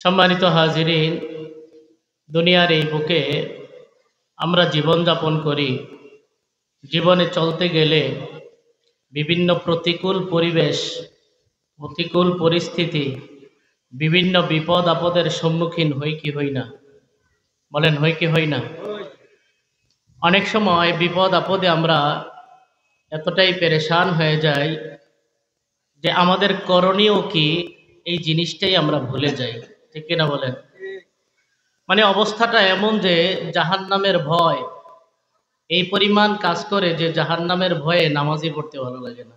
সম্মানিত হাজিরিন, দুনিয়ার এই বুকে আমরা জীবন যাপন করি। জীবনে চলতে গেলে বিভিন্ন প্রতিকূল পরিবেশ, প্রতিকূল পরিস্থিতি, বিভিন্ন বিপদ আপদের সম্মুখীন হই কি হই না? বলেন, হই কি হই না? অনেক সময় বিপদ আপদে আমরা এতটাই পেরেশান হয়ে যাই যে আমাদের করণীয় কি এই জিনিসটাই আমরা ভুলে যাই। ঠিক কিনা বলেন? মানে অবস্থাটা এমন যে জাহান্নামের ভয় এই পরিমাণ কাজ করে যে জাহান্নামের ভয়ে নামাজই পড়তে ভালো লাগে না।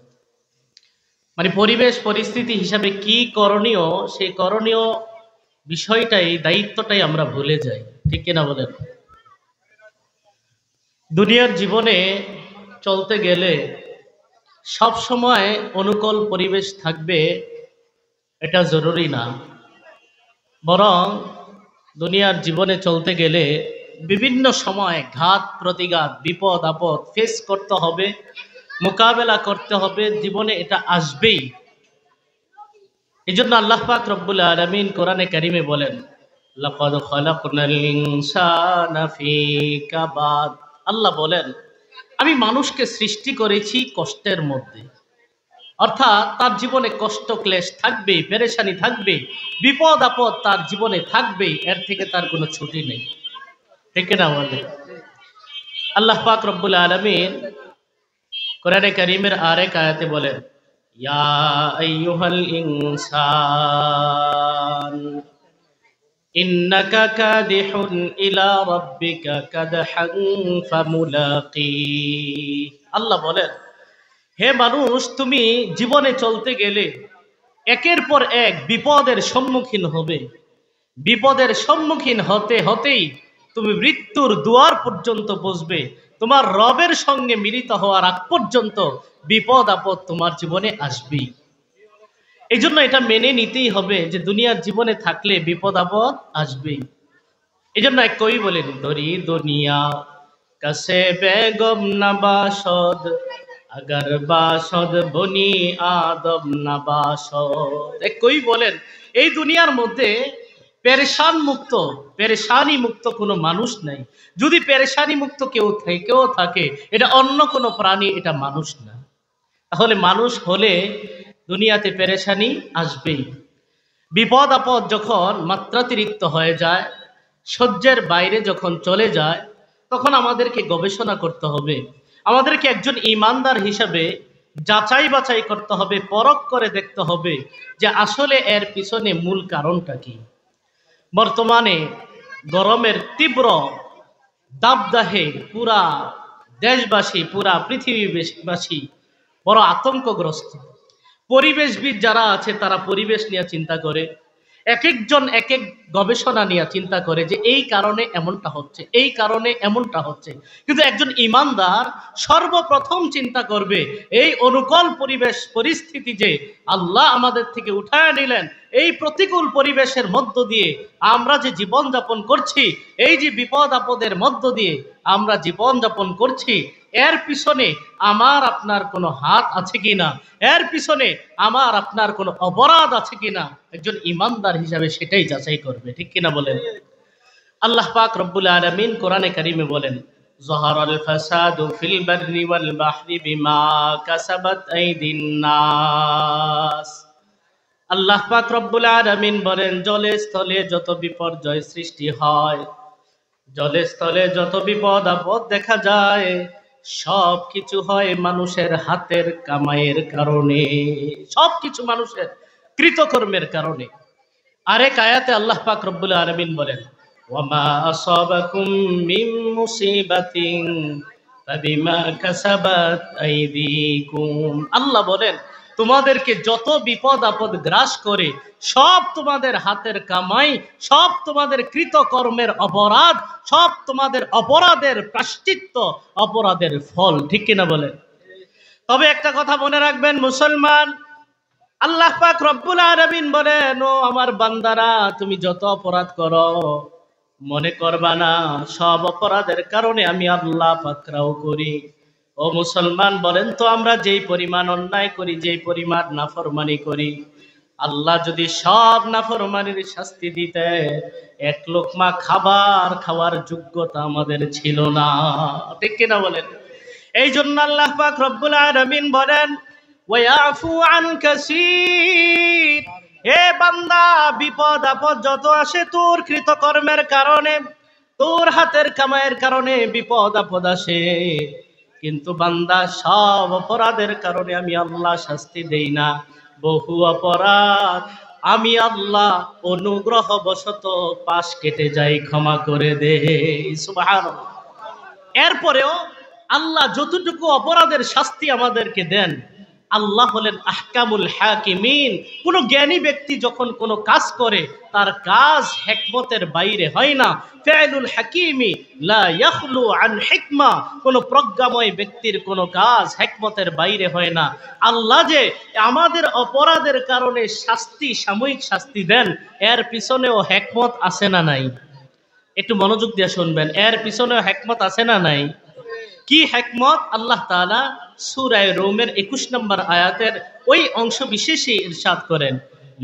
মানে পরিবেশ পরিস্থিতি হিসাবে কি করণীয়, সেই করণীয় বিষয়টাই, দায়িত্বটাই আমরা ভুলে যাই। ঠিক কিনা বলেন? দুনিয়ার জীবনে চলতে গেলে সব সময় অনুকূল পরিবেশ থাকবে এটা জরুরি না, বরং দুনিয়ার জীবনে চলতে গেলে বিভিন্ন সময় ঘাত প্রতিঘাত, বিপদ আপদ ফেস করতে হবে, মোকাবেলা করতে হবে। জীবনে এটা আসবেই। এই জন্য আল্লাহ পাক রব্বুল আলামিন কোরআনে কারিমে বলেন, লাকাদ খালাকনাল ইনসানা ফি কাবাদ। আল্লাহ বলেন, আমি মানুষকে সৃষ্টি করেছি কষ্টের মধ্যে। অর্থাৎ তার জীবনে কষ্ট ক্লেশ থাকবে, পেরেশানি থাকবে, বিপদ আপদ তার জীবনে থাকবে, এর থেকে তার কোনো ছুটি নেই। ঠিক না বলে? আল্লাহ পাক রব্বুল আলামিন কোরআনে কারীমের আরেক আয়াতে বলেন, ইয়া আইয়ুহাল ইনসান ইন্নাকা কাদিহুন ইলা রাব্বিকা কাদহান ফামুলাকি। আল্লাহ বলেন, হে মানুষ, তুমি জীবনে চলতে গেলে একের পর এক বিপদের সম্মুখীন হবে। বিপদের সম্মুখীন হতে হতেই তুমি মৃত্যুর দুয়ার পর্যন্ত বসবে। তোমার রবের সঙ্গে মিলিত হওয়ার আগ পর্যন্ত বিপদ আপদ তোমার জীবনে আসবেই। এই জন্য এটা মেনে নিতেই হবে যে দুনিয়ার জীবনে থাকলে বিপদ আপদ আসবেই। এই জন্য এক কবি বলেন, ধরি দুনিয়া কাছে বেগম নবাসদ, আগার বাসদ বনি আদম নবাসদ। এক কবি বলেন, এই দুনিয়ার মধ্যে পেরেশানি মুক্ত কোনো মানুষ নাই। যদি পেরেশানি মুক্ত কেউ থাকে, এটা অন্য কোনো প্রাণী, এটা মানুষ না। তাহলে মানুষ হলে দুনিয়াতে পেরেশানি আসবেই। বিপদ আপদ যখন মাত্রাতিরিক্ত হয়ে যায়, সহ্যের বাইরে যখন চলে যায়, তখন আমাদেরকে গবেষণা করতে হবে। আমাদেরকে একজন ঈমানদার হিসাবে যাচাই বাছাই করতে হবে, পরখ করে দেখতে হবে যে আসলে এর পিছনে মূল কারণটা কি। বর্তমানে গরমের তীব্র দাবদাহে পুরা দেশবাসী, পুরা পৃথিবীবাসী বড় আতঙ্কগ্রস্ত। পরিবেশবিদ যারা আছে তারা পরিবেশ নিয়ে চিন্তা করে, এক একজন এক এক গবেষণা নিয়ে চিন্তা করে যে এই কারণে এমনটা হচ্ছে, এই কারণে এমনটা হচ্ছে। কিন্তু একজন ঈমানদার সর্বপ্রথম চিন্তা করবে এই অনুকূল পরিবেশ পরিস্থিতি যে আল্লাহ আমাদের থেকে উঠায় নিলেন, এই প্রতিকূল পরিবেশের মধ্য দিয়ে আমরা যে জীবন যাপন করছি, এই যে বিপদ আপদের মধ্য দিয়ে আমরা জীবন যাপন করছি, এর পিছনে আমার আপনার কোনো হাত আছে কিনা, এর পিছনে আমার আপনার কোনো অপরাধ আছে কিনা, একজন ঈমানদার হিসাবে সেটাই যাচাই করবে। ঠিক কিনা বলেন? আল্লাহ পাক রব্বুল আলামিন কোরআনে কারিমে বলেন, যাহারাল ফাসাদু ফিল বাররি ওয়াল বাহরি বিমা কাসাবাত আইদিন নাস। আল্লাহ পাক রব্বুল আলামিন বলেন, জলে স্থলে যত বিপর্যয় সৃষ্টি হয়, জলে স্থলে যত বিপদ আপদ দেখা যায়, সব কিছু হয় মানুষের হাতের কামাইয়ের কারণে, সব কিছু মানুষের কৃতকর্মের কারণে। আরেক আয়াতে আল্লাহ পাক রব্বুল আলামিন বলেন, ওয়ামা আসাবাকুম মিন মুসিবাতিন ফাবিমা কাসাবাত আইদিকুম। আল্লাহ বলেন, তোমাদেরকে যত বিপদ আপদ গ্রাস করে সব তোমাদের হাতের কামাই, সব তোমাদের কৃতকর্মের অপরাধ, সব তোমাদের অপরাধের প্রায়শ্চিত্ত, অপরাধের ফল। ঠিক কিনা বলেন? তবে একটা কথা মনে রাখবেন মুসলমান, আল্লাহ পাক রব্বুল আলামিন বলেন, ও আমার বান্দারা, তুমি যত অপরাধ করো মনে করবা না সব অপরাধের কারণে আমি আল্লাহ পাকরাও করি। ও মুসলমান, বলেন তো আমরা যেই পরিমাণ অন্যায় করি, যেই পরিমাণ নাফরমানি করি, আল্লাহ যদি সব নাফরমানির শাস্তি দিতে, এক লোকমা খাবার খাওয়ার যোগ্যতা আমাদের ছিল না। ঠিক কিনা বলেন? এই জন্য আল্লাহ পাক রব্বুল আলামিন বলেন, ওয়ায়াফু আন কাসীর, হে বান্দা, বিপদ আপদ যত আসে তোর কৃতকর্মের কারণে, তোর হাতের কামাইয়ের কারণে বিপদ আপদ আসে, কিন্তু বান্দা সব অপরাধের কারণে আমি আল্লাহ শাস্তি দেই না। বহু অপরাধ আমি আল্লাহ অনুগ্রহ বশত পাশ কেটে যাই, ক্ষমা করে দে। সুবহানাল্লাহ। এরপরেও আল্লাহ যতটুকু অপরাধের শাস্তি আমাদেরকে দেন, আল্লাহ হলেন আহকামুল হাকিমিন। কোন জ্ঞানী ব্যক্তি যখন কোনো কাজ করে, তার কাজ হিকমতের বাইরে হয় না। ফিআলুল হাকিমি লা ইয়াখলু আন হিকমা, কোন প্রজ্ঞাময় ব্যক্তির কোনো কাজ হিকমতের বাইরে হয় না। আল্লাহ যে আমাদের অপরাধের কারণে শাস্তি, সাময়িক শাস্তি দেন, এর পিছনেও হিকমত আছে না নাই? একটু মনোযোগ দিয়ে শুনবেন, এর পিছনেও হিকমত আছে না নাই? কি হিকমত? আল্লাহ তাআলা সূরা রূমের 21 নম্বর আয়াতের ওই অংশ বিশেষে ইরশাদ করেন,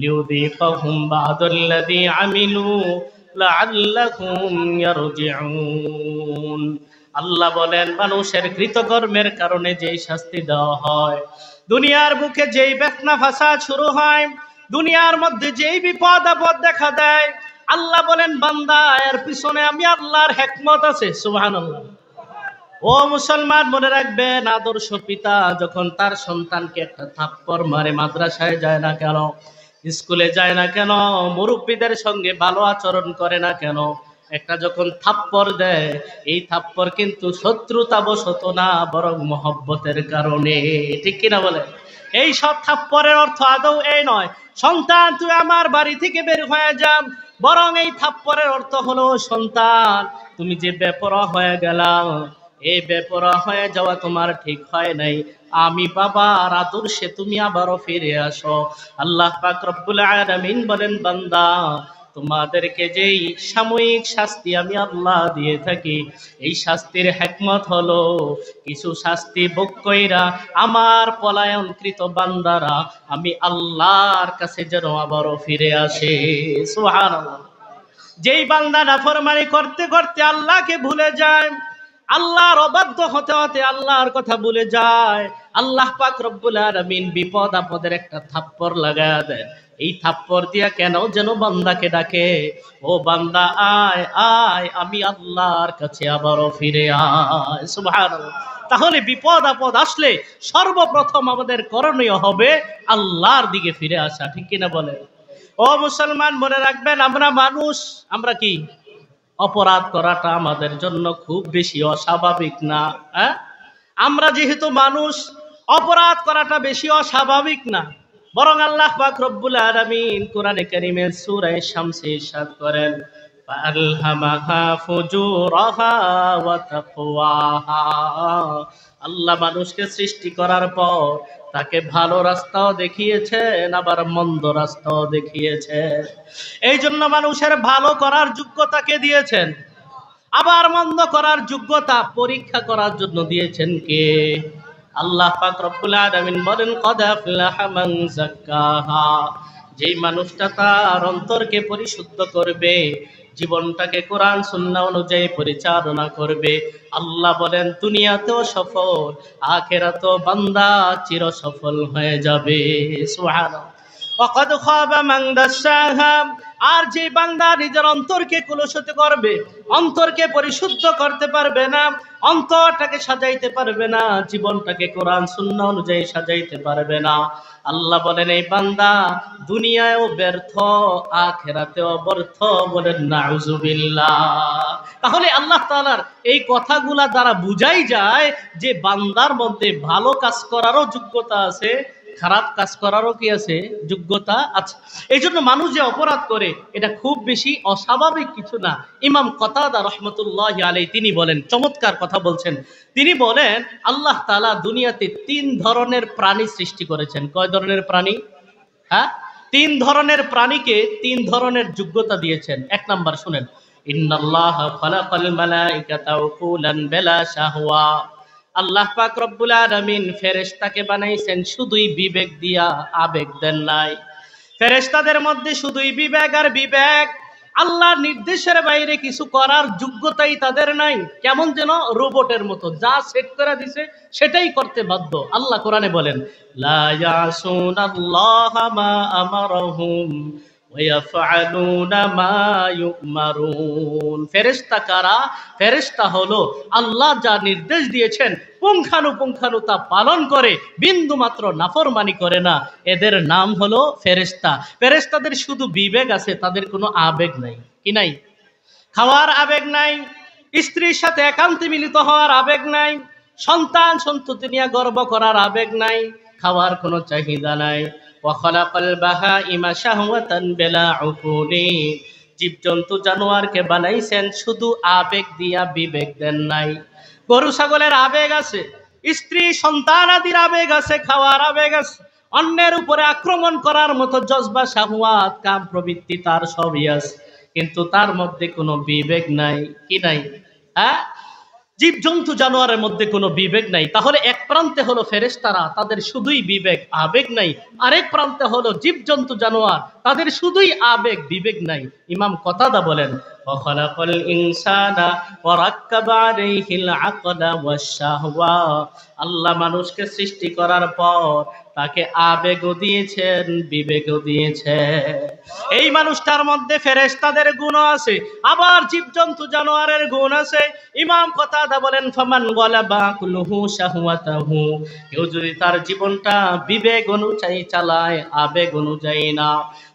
লিউযীকাহুম বা'দাল্লাযী আমিলু লাআল্লাহুম ইয়ারজিউন। আল্লাহ বলেন, মানুষের কৃতকর্মের কারণে যেই শাস্তি দেওয়া হয়, দুনিয়ার বুকে যেই বেতনা ফাসাদ শুরু হয়, দুনিয়ার মধ্যে যেই বিপদ আপদ দেখা দেয়, আল্লাহ বলেন, বান্দা, এর পিছনে আমি আল্লাহর হিকমত আছে। সুবহানাল্লাহ। ও মুসলমান, মনে রাখবেন, আদর্শ পিতা যখন তার সন্তানকে একটা থাপ্পড় মারে, মাদ্রাসায় যায় না কেন, স্কুলে যায় না কেন, মুরব্বীদের সঙ্গে ভালো আচরণ করে না কেন, একটা যখন থাপ্পড় দেয়, এই থাপ্পড় কিন্তু শত্রুতা বশত না, বরং মহব্বতের কারণে। ঠিক কিনা বলে? এই সব থাপ্পড়ের অর্থ আদৌ এই নয়, সন্তান তুই আমার বাড়ি থেকে বের হয়ে যা, বরং এই থাপ্পড়ের অর্থ হলো, সন্তান তুমি যে বেপরোয়া হয়ে গেলা, এই বেপরোয়া হয়ে যাওয়া তোমার ঠিক হয় নাই, আমি বাবার আদর্শে তুমি আবারও ফিরে আসো। আল্লাহ পাক রব্বুল আলামিন বলেন, বান্দা, তোমাদেরকে যেই সাময়িক শাস্তি আমি আল্লাহ দিয়ে থাকি, এই শাস্তির হিকমত হলো, কিছু শাস্তি ভোগ কইরা আমার পলায়নকৃত বান্দারা আমি আল্লাহর কাছে যেন আবারও ফিরে আসে। সুবহানাল্লাহ। যেই বান্দা নাফরমানি করতে করতে আল্লাহকে ভুলে যায়, আল্লাহর অবাধ্য হতে হতে আল্লাহর কথা ভুলে যায়, আল্লাহ পাক রব্বুল আলামিন বিপদ আপদের একটা থাপ্পড় লাগায়া দেন। এই থাপ্পড় দিয়া কেন যেন বান্দাকে ডাকে, ও বান্দা, আয় আয়, আমি আল্লাহর কাছে আবারও ফিরে আয়। সুবহানাল্লাহ। তাহলে বিপদ আপদ আসলে সর্বপ্রথম আমাদের করণীয় হবে আল্লাহর দিকে ফিরে আসা। ঠিক কিনা বলে? ও মুসলমান, মনে রাখবেন, আমরা মানুষ, আমরা কি অপরাধ করাটা আমাদের জন্য খুব বেশি অস্বাভাবিক না? হ্যাঁ, আমরা যেহেতু মানুষ, অপরাধ করাটা বেশি অস্বাভাবিক না, বরং আল্লাহ পাক রব্বুল আলামিন কোরআনে কারীমের সূরা শামসে ইরশাদ করেন, ফাআলহামাহা ফুজুরাহা ওয়া তাকওয়াহা। আল্লাহ মানুষকে সৃষ্টি করার পর তাকে ভালো রাস্তাও দেখিয়েছেন, আবার মন্দ রাস্তাও দেখিয়েছেন। এই জন্য মানুষের ভালো করার যোগ্যতাকে দিয়েছেন, আবার মন্দ করার যোগ্যতা পরীক্ষা করার জন্য দিয়েছেন কে? আল্লাহ পাক রব্বুল আলামিন বলেন, ক্বাদ আফলাহা মান যাক্কাহা। যেই মানুষটা তার অন্তরকে পরিশুদ্ধ করবে, জীবনটাকে কোরআন সুন্নাহ অনুযায়ী পরিচালনা করবে, আল্লাহ বলেন দুনিয়াতেও সফল, আখিরাতেও বান্দা চির সফল হয়ে যাবে। সুবহানাল্লাহ। ওয়াকাদ খাবা মান দাসাহা। আর যে বান্দা নিজের অন্তরকে কলুষিত করবে, অন্তরকে পরিশুদ্ধ করতে পারবে না, অন্তরটাকে সাজাইতে পারবে না, জীবনটাকে কোরআন সুন্নাহ অনুযায়ী সাজাইতে পারবে না, আল্লাহ বলেন এই বান্দা দুনিয়ায়ও ব্যর্থ, আখিরাতেও ব্যর্থ। বলেন নাউজুবিল্লাহ। তাহলে আল্লাহ তাআলার এই কথাগুলা দ্বারা বুঝাই যায় যে বান্দার মধ্যে ভালো কাজ করারও যোগ্যতা আছে, খারাপ কাজ করারও কি আছে? যোগ্যতা আছে। এই জন্য মানুষ যে অপরাধ করে, এটা খুব বেশি অস্বাভাবিক কিছু না। ইমাম কতাদা রাহমাতুল্লাহি আলাইহি তিনি বলেন, চমৎকার কথা বলছেন, তিনি বলেন, আল্লাহ তাআলা দুনিয়াতে 3 ধরনের প্রাণী সৃষ্টি করেছেন। কয় ধরনের প্রাণী? হ্যাঁ, 3 ধরনের প্রাণীকে 3 ধরনের যোগ্যতা দিয়েছেন। 1 নাম্বার শুনেন, ইন্নাল্লাহা খালাকাল মালাইকাতা উকুলান বিলা শাহওয়া। আল্লাহ পাক রব্বুল আলামিন ফেরেশতাকে বানাইছেন শুধুই বিবেক দিয়া, আবেগ দেন নাই। ফেরেশতাদের মধ্যে শুধুই বিবেক আর বিবেক, আল্লাহর নির্দেশের বাইরে কিছু করার যোগ্যতাই তাদের নাই। কেমন যেন রোবটের মতো, যা সেট করে দিছে সেটাই করতে বাধ্য। আল্লাহ কোরআনে বলেন, লা ইয়াসুনাল্লাহা মা আমারহুম ওয়া ইয়াফআলুনা মা ইউমারুন। ফেরেশতা কারা? ফেরেশতা হলো আল্লাহ যা নির্দেশ দিয়েছেন পুঙ্খানুপুঙ্খানু তা পালন করে, বিন্দু মাত্র নাফরমানি করে না। এদের নাম হলো ফেরেশতা। ফেরেশতাদের শুধু বিবেক আছে, তাদের কোনো আবেগ নাই। কি নাই? খাওয়ার আবেগ নাই, স্ত্রীর সাথে একান্তে মিলিত হওয়ার আবেগ নাই, সন্তান সন্ততি নিয়ে গর্ব করার আবেগ নাই, খাওয়ার কোনো চাহিদা নাই। ওয়াখালাকাল বাহাইমা শাহওয়াতান বিলা উকুলি। জীবজন্তু জানোয়ারকে বানাইছেন শুধু আবেগ দিয়া, বিবেক দেন নাই। গরু ছাগলের আবেগ আছে, স্ত্রী সন্তান আদির আবেগ আছে, খাওয়ার আবেগ আছে, অন্যের উপরে আক্রমণ করার মতো জজবা শাহওয়াত কাম প্রবৃত্তি তার সবই আছে, কিন্তু তার মধ্যে কোনো বিবেক নাই। কি নাই? হ্যাঁ, জীবজন্তু জানোয়ারের মধ্যে কোনো বিবেক নাই। তাহলে এক প্রান্তে হলো ফেরেশতারা, তাদের শুধুই বিবেক আবেগ নাই, আরেক প্রান্তে হলো জীবজন্তু জানোয়ার, তাদের শুধুই আবেগ বিবেক নাই। ইমাম কতাদা বলেন, ওয়াখালাকাল ইনসানা ওয়া রাক্কাবা আলাইহিল আকলা ওয়াশ শাহওয়া। আল্লাহ মানুষকে সৃষ্টি করার পর তাকে আবেগও দিয়েছেন, বিবেকও দিয়েছেন। এই মানুষটার মধ্যে ফেরেশতাদের গুণ আছে, আবার জীবজন্তু জানোয়ারের গুণ আছে। ইমাম কতাদা বলেন, ফামান গালাবা কুলহু শাহওয়াতাহু। কেউ যদি তার জীবনটা বিবেক অনুযায়ী চালায়, আবেগ অনুযায়ী না,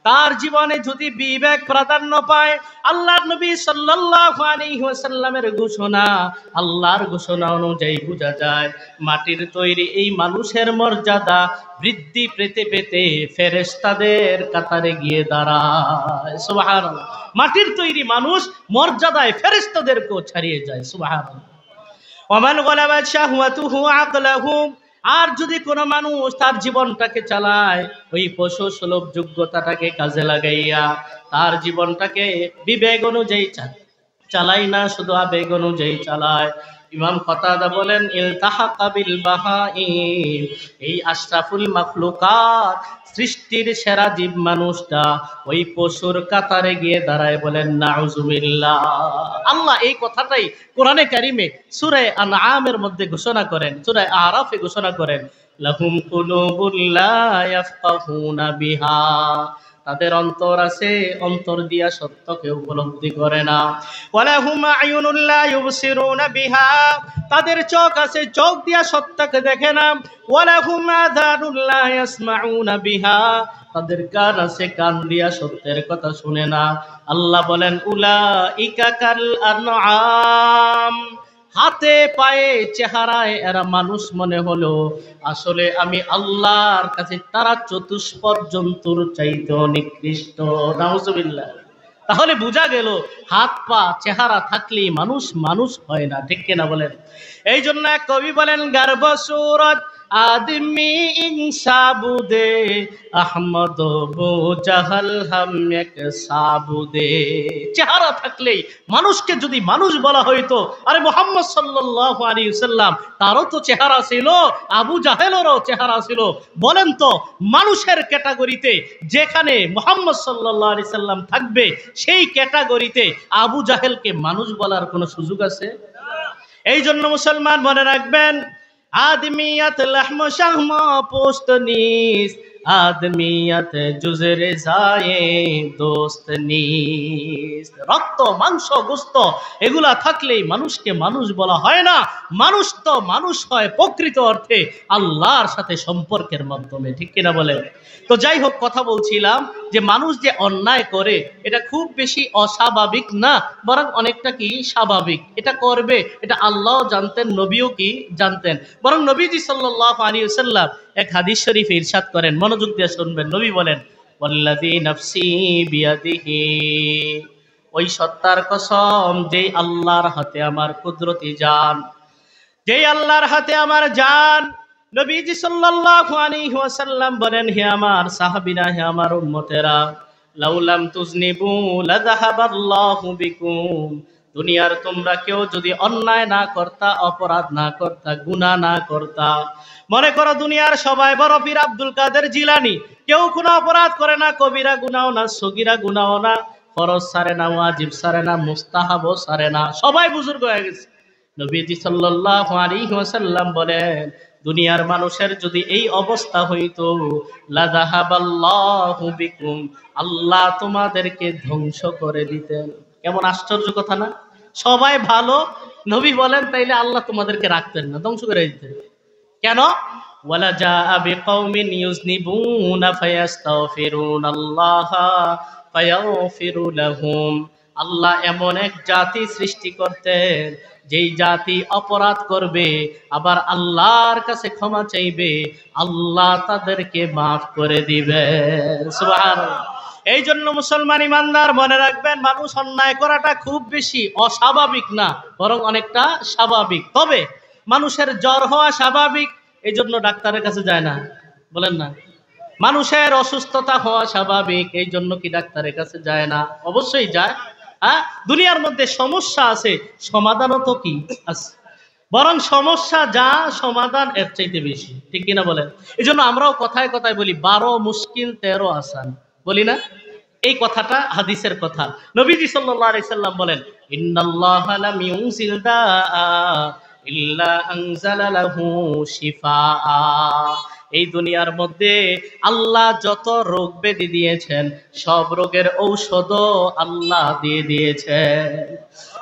তার জীবনে যদি বিবেক প্রাধান্য পায়, আল্লাহর নবী সাল্লাল্লাহু আলাইহি ওয়াসাল্লামের ঘোষণা, আল্লাহর ঘোষণা অনুযায়ী বোঝা যায় মাটির তৈরি এই মানুষের মর্যাদা বৃদ্ধি পেতে পেতে ফেরেশতাদের কাতারে গিয়ে দাঁড়ায়। সুবহানাল্লাহ। মাটির তৈরি মানুষ মর্যাদায় ফেরেশতাদেরকেও ছাড়িয়ে যায়। সুবহানাল্লাহ। ওমান গালাবা শাহওয়াতুহু আকলাহু। আর যদি কোনো মানুষ তার জীবনটাকে চালায় ওই পশু সুলভ যোগ্যতাটাকে কাজে লাগাইয়া, তার জীবনটাকে বিবেক অনুযায়ী চালায় না, শুধু আবেগ অনুযায়ী চালায়, ইমাম কতাদা বলেন, ইলতাহাকা বিল বাহাইম। এই আশরাফুল মাখলুকাত, সৃষ্টির সেরা জীব মানুষটা ওই পশুর কাতারে গিয়ে দাঁড়ায়। বলেন নাউজুবিল্লাহ। আল্লাহ এই কথাটাই কোরআনে কারিমে সূরা আনআমের মধ্যে ঘোষণা করেন, সূরা আরাফে ঘোষণা করেন, লাহুম কুলুবুল লা ইয়াফকাহুনা বিহা। তাদের অন্তর আছে, অন্তর দিয়া সত্যকে উপলব্ধি করে না। ওয়ালাহুম আয়ুনুল লা ইউবসিরুনা বিহা। তাদের চোখ আছে, চোখ দিয়া সত্যকে দেখে না। ওয়ালাহুম আযানুল লা ইয়াসমাউনা বিহা। তাদের কান আছে, কান দিয়া সত্যের কথা শুনে না। আল্লাহ বলেন, উলাইকা কাল আনআম। হাতে পায়ে চেহারায় এরা মানুষ মনে হলো, আসলে আমি আল্লাহর কাছে তারা চতুষ্পদ জন্তুর চাইতেও নিকৃষ্ট। নাউজুবিল্লাহ। তাহলে বোঝা গেল হাত পা চেহারা থাকলেই মানুষ মানুষ হয় না। ঠিক কিনা বলেন? এই জন্য এক কবি বলেন, গর্ব সুরত আদমি ইনসাবুদে আহমদ বো জাহাল হাম এক সাবুদে। চেহারা থাকলেই মানুষকে যদি মানুষ বলা হইতো, আরে মুহাম্মদ সাল্লাল্লাহু আলাইহি ওয়াসাল্লাম তারও তো চেহারা ছিল, আবু জাহেলেরও চেহারা ছিল। বলেন তো, মানুষের ক্যাটাগরিতে যেখানে মুহাম্মদ সাল্লাল্লাহু আলাইহি সাল্লাম থাকবে, সেই ক্যাটাগরিতে আবু জাহেলকে মানুষ বলার কোনো সুযোগ আছে? এই জন্য মুসলমান মনে রাখবেন, আদমিয়াত লাহম শাহম পোস্ত নিস, আদমিয়াত জুজরে যায় দোস্ত নিস। রক্ত মাংস গোস্ত এগুলা থাকলেই মানুষকে মানুষ বলা হয় না। মানুষ তো মানুষ হয় প্রকৃত অর্থে আল্লাহর সাথে সম্পর্কের মাধ্যমে। ঠিক কিনা বলেন? তো যাই হোক, কথা বলছিলাম যে মানুষ যে অন্যায় করে এটা খুব বেশি অস্বাভাবিক না, বরং অনেকটা কি স্বাভাবিক। এটা করবে, এটা আল্লাহ জানতেন, নবীও কি জানতেন। বরং নবীজি সাল্লাল্লাহু আলাইহি ওয়াসাল্লাম এক হাদিস শরীফে ইরশাদ করেন, মনোযোগ দিয়ে শুনবেন। নবী বলেন, ওয়াল্লাযী নাফসি বিয়াদিহি। ওই সত্তার কসম যেই আল্লাহর হাতে আমার কুদরতি জান, যেই আল্লাহর হাতে আমার জান। নবীজি সাল্লাল্লাহু আলাইহি ওয়াসাল্লাম বলেন, হে আমার সাহাবীরা, হে আমার উম্মতেরা, লাউলাম তুজনিবু লাযাহাবাল্লাহু বিকুম। দুনিয়ার তোমরা কেউ যদি অন্যায় না করতা, অপরাধ না করতা, গুনাহ না করতা, মনে করো দুনিয়ার সবাই বড় পীর আব্দুল কাদের জিলানী, কেউ কোনো অপরাধ করে না, কবিরা গুনাও না, সগীরা গুনাও না, ফরজ সারে না, ওয়াজিব সারে না, মুস্তাহাবও সারে না, সবাই বুজুর্গ হয়ে গেছে। নবীজি সাল্লাল্লাহু আলাইহি ওয়াসাল্লাম বলেন, দুনিয়ার মানুষের যদি এই অবস্থা হইতো, লাযাহাবাল্লাহু বিকুম, আল্লাহ তোমাদেরকে ধ্বংস করে দিতেন। কেমন আশ্চর্য কথা না? সবাই ভালো, নবী বলেন তাইলে আল্লাহ তোমাদেরকে রাখতেন না, ধ্বংস করে দিতেন। কেন? ওয়ালা জাআ বিকাউমিন ইউযনিবুনা ফায়াস্তাগফিরুনাল্লাহা ফায়াগফিরু লাহুম, আল্লাহ এমন এক জাতি সৃষ্টি করতেন যেই জাতি অপরাধ করবে আবার আল্লাহর কাছে ক্ষমা চাইবে, আল্লাহ তাদেরকে মাফ করে দিবে। সুবহানাল্লাহ। এই জন্য মুসলমান ইমানদার মনে রাখবেন, মানুষ অন্যায় করাটা খুব বেশি অস্বাভাবিক না, বরং অনেকটা স্বাভাবিক। তবে মানুষের জ্বর হওয়া স্বাভাবিক, এই জন্য ডাক্তারের কাছে যায় না, বলেন না? মানুষের অসুস্থতা হওয়া স্বাভাবিক, এই জন্য কি ডাক্তারের কাছে যায় না? অবশ্যই যায়। হ্যাঁ, দুনিয়ার মধ্যে সমস্যা আছে, সমাধানও তো কি আছে, বরং সমস্যা যা সমাধান এর চাইতে বেশি, ঠিক কিনা বলেন? এই জন্য আমরাও কথায় কথায় বলি 12 মুশকিল 13 আসান, বলি না? এই কথাটা হাদিসের কথা। নবীজি সাল্লাল্লাহু আলাইহি সাল্লাম বলেন, ইন্নাল্লাহা লাম ইউনজিল দাআ ইল্লা আনজালা লাহু শিফাআ, এই দুনিয়ার মধ্যে আল্লাহ যত রোগ ব্যাধি দিয়েছেন, সব রোগের ঔষধও আল্লাহ দিয়ে দিয়েছেন।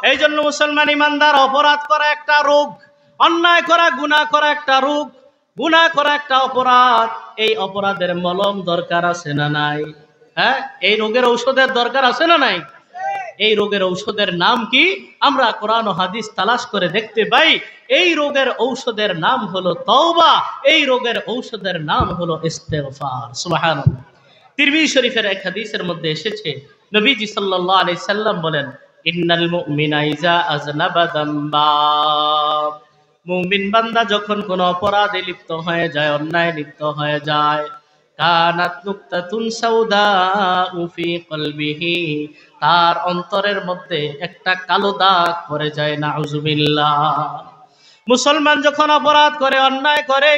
এই জন্য মুসলমান ইমানদার, অপরাধ করা একটা রোগ, অন্যায় করা গুনাহ করা একটা রোগ, গুনাহ করা একটা অপরাধ। এই অপরাধের মলম দরকার আছে না নাই? হ্যাঁ, এই রোগের ঔষধের দরকার আছে না নাই? এই রোগের ঔষধের নাম কি? আমরা কোরআন ও হাদিস তালাশ করে দেখতে পাই, এই রোগের ঔষধের নাম হলো তওবা, এই রোগের ঔষধের নাম হলো ইস্তেগফার। সুবহানাল্লাহ। তিরমিজি শরীফের এক হাদিসের মধ্যে এসেছে, নবীজি সাল্লাল্লাহু আলাইহি সাল্লাম বলেন, ইন্নাল মুমিনা ইজা আযনাবা যামবা, মুমিন বান্দা যখন কোনো অপরাধে লিপ্ত হয়ে যায়, অন্যায় লিপ্ত হয়ে যায়, কানাত নুকতাতুন সাউদাউ ফি কলবিহি, তার অন্তরের মধ্যে একটা কালো দাগ পড়ে যায়, নাউজুবিল্লাহ। মুসলমান যখন অপরাধ করে, অন্যায় করে,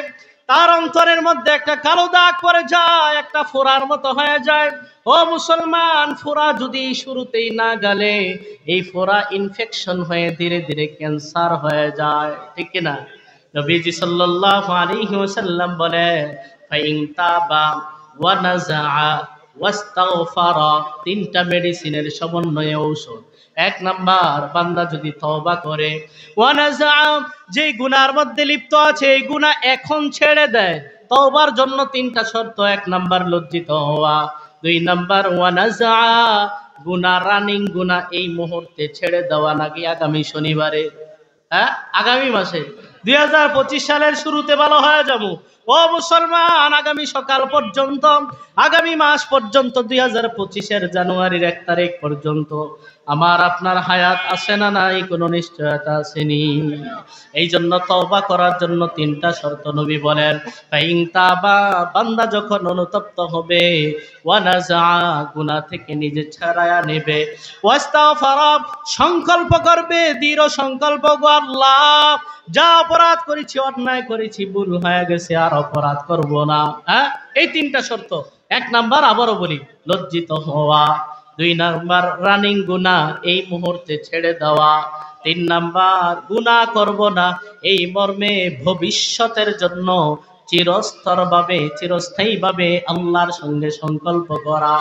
তার অন্তরের মধ্যে একটা কালো দাগ পড়ে যায়, একটা ফোড়ার মতো হয়ে যায়। ও মুসলমান, ফোড়া যদি শুরুতেই না গেলে, এই ফোড়া ইনফেকশন হয়ে ধীরে ধীরে ক্যান্সার হয়ে যায়, ঠিক কিনা? নবীজি সাল্লাল্লাহু আলাইহি ওয়াসাল্লাম বলে, ফাইন তাবা ওয়া নাযাআ ওয়াস্তাগফারা, তিনটা মেডিসিনের সমন্বয়ে ঔষধ। এক নাম্বার, বান্দা যদি তওবা করে, ওয়া নাযাআ, যে গুনার মধ্যে লিপ্ত আছে এই গুনাহ এখন ছেড়ে দেয়, তওবার জন্য তিনটা শর্ত। এক নাম্বার, লজ্জিত হওয়া। দুই নাম্বার, ওয়া নাযাআ, গুনাহ রানিং গুনাহ এই মুহূর্তে ছেড়ে দেওয়া, নাকি আগামী শনিবারে, হ্যাঁ আগামী মাসে 2025 সালের শুরুতে ভালো হয়ে যাবো। ও মুসলমান, আগামী সকাল পর্যন্ত, আগামী মাস পর্যন্ত, 2025-এর জানুয়ারির 1 তারিখ পর্যন্ত আমার আপনার হায়াত আছে না নাই? কোনো নিশ্চয়তা আসেনি। এই জন্য তওবা করার জন্য তিনটা শর্ত নবী বলেন। ফাইন তাবা, বান্দা যখন অনুতপ্ত হবে, ওয়া নাযা, গুনাহ থেকে নিজে ছাড়ায়া নেবে, ওয়াস্তাগফারা, সংকল্প করবে, দৃঢ় সংকল্প, গো আল্লাহ, যা অপরাধ করেছি, অন্যায় করেছি, ভুল হয়ে গেছে, আর অপরাধ করব না। হ্যাঁ, এই তিনটা শর্ত। এক নাম্বার, আবারও বলি, লজ্জিত হওয়া। দুই নাম্বার, রানিং গুনাহ এই মুহূর্তে ছেড়ে দেওয়া। তিন নাম্বার, গুনাহ করব না এই মর্মে ভবিষ্যতের জন্য চিরস্থায়ীভাবে আল্লাহর সঙ্গে সংকল্প করা।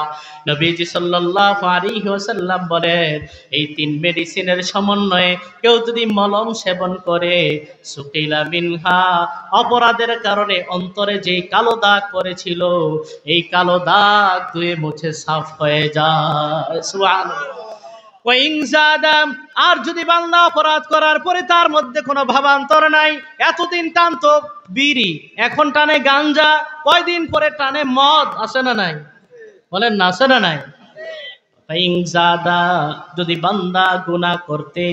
নবীজি সাল্লাল্লাহু আলাইহি ওয়াসাল্লাম বলেন, এই তিন মেডিসিনের সমন্বয়ে কেউ যদি মলম সেবন করে, সুকিলা মিনহা, অপরাধের কারণে অন্তরে যে কালো দাগ পড়েছিল, এই কালো দাগ ধুয়ে মুছে সাফ হয়ে যায়। সুবহানাল্লাহ। আর যদি বান্দা অপরাধ করার পরে তার মধ্যে কোনো ভাবান্তর নাই, এতদিন টানতো বিড়ি, এখন টানে গাঞ্জা, কয়দিন পরে টানে মদ, আছে না নাই? বলেন না, আছে না নাই? যদি বান্দা গুনাহ করতেই